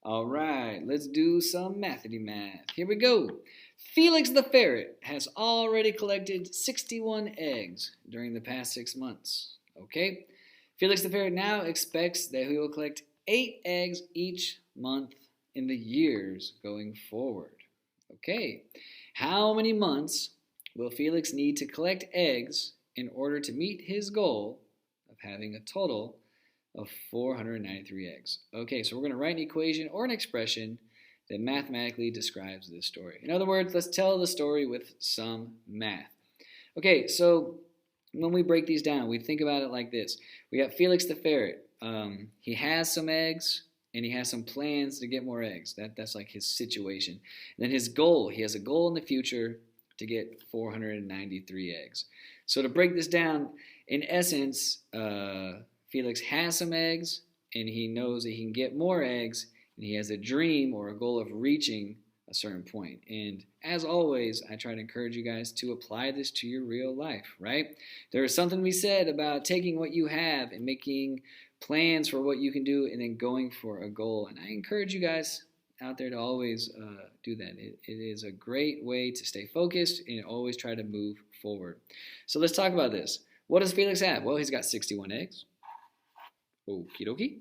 All right, let's do some Mathity-Math. Here we go. Felix the ferret has already collected 61 eggs during the past 6 months. Okay? Felix the ferret now expects that he will collect 8 eggs each month in the years going forward. Okay, how many months will Felix need to collect eggs in order to meet his goal of having a total of 493 eggs? Okay, so we're going to write an equation or an expression that mathematically describes this story. In other words, let's tell the story with some math. Okay, so when we break these down, we think about it like this. We got Felix the ferret. He has some eggs, and he has some plans to get more eggs. That's like his situation. And then his goal, he has a goal in the future to get 493 eggs. So to break this down, in essence, Felix has some eggs, and he knows that he can get more eggs, and he has a dream or a goal of reaching a certain point. And as always, I try to encourage you guys to apply this to your real life, right? There is something to be said about taking what you have and making plans for what you can do and then going for a goal. And I encourage you guys out there to always do that. It is a great way to stay focused and always try to move forward. So let's talk about this. What does Felix have? Well, he's got 61 eggs. Okie dokie.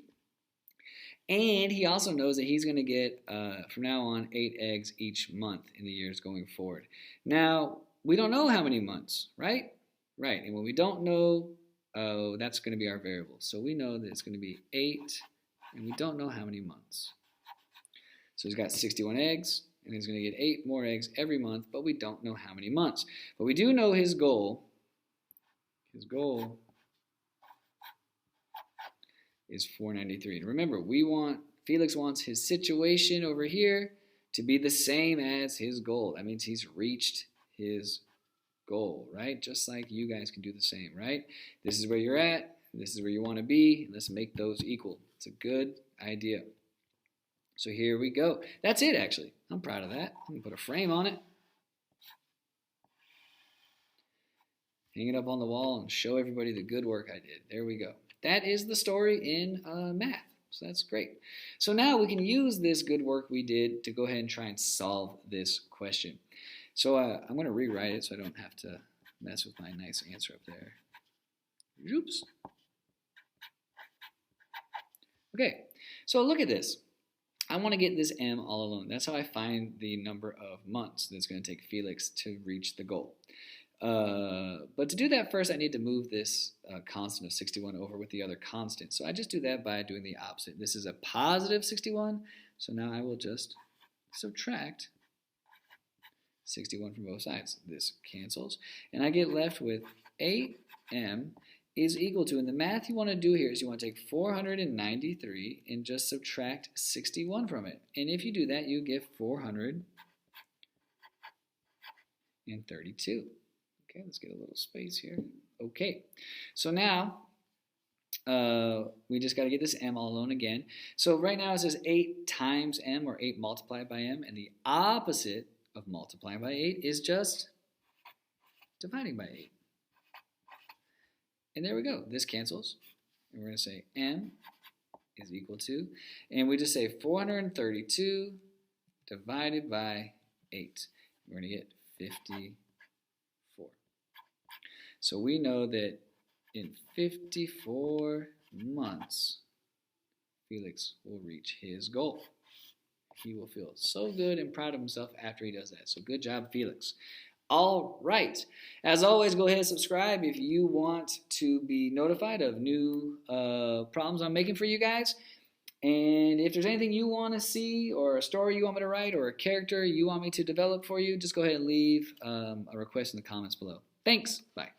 And he also knows that he's going to get, from now on, 8 eggs each month in the years going forward. Now, we don't know how many months, right? Right. And when we don't know, that's going to be our variable. So we know that it's going to be 8, and we don't know how many months. So he's got 61 eggs, and he's going to get 8 more eggs every month, but we don't know how many months. But we do know his goal. His goal is 493. And remember, Felix wants his situation over here to be the same as his goal. That means he's reached his goal, right? Just like you guys can do the same, right? This is where you're at. This is where you want to be. Let's make those equal. It's a good idea. So here we go. That's it, actually. I'm proud of that. I'm going to put a frame on it. Hang it up on the wall and show everybody the good work I did. There we go. That is the story in math. So that's great. So now we can use this good work we did to go ahead and try and solve this question. So I'm going to rewrite it so I don't have to mess with my nice answer up there. Oops. Okay, so look at this. I want to get this m all alone. That's how I find the number of months that's going to take Felix to reach the goal. But to do that first, I need to move this constant of 61 over with the other constant. So I just do that by doing the opposite. This is a positive 61, so now I will just subtract 61 from both sides. This cancels, and I get left with 8m is equal to, and the math you want to do here is you want to take 493 and just subtract 61 from it. And if you do that, you get 432. Okay, let's get a little space here. Okay, so now we just got to get this m all alone again. So right now it says 8 times m, or 8 multiplied by m, and the opposite of multiplying by 8 is just dividing by 8. And there we go. This cancels. And we're going to say m is equal to, and we just say 432 divided by 8. We're going to get 54. So we know that in 54 months, Felix will reach his goal. He will feel so good and proud of himself after he does that. So good job, Felix. All right. As always, go ahead and subscribe if you want to be notified of new problems I'm making for you guys. And if there's anything you want to see, or a story you want me to write, or a character you want me to develop for you, just go ahead and leave a request in the comments below. Thanks. Bye.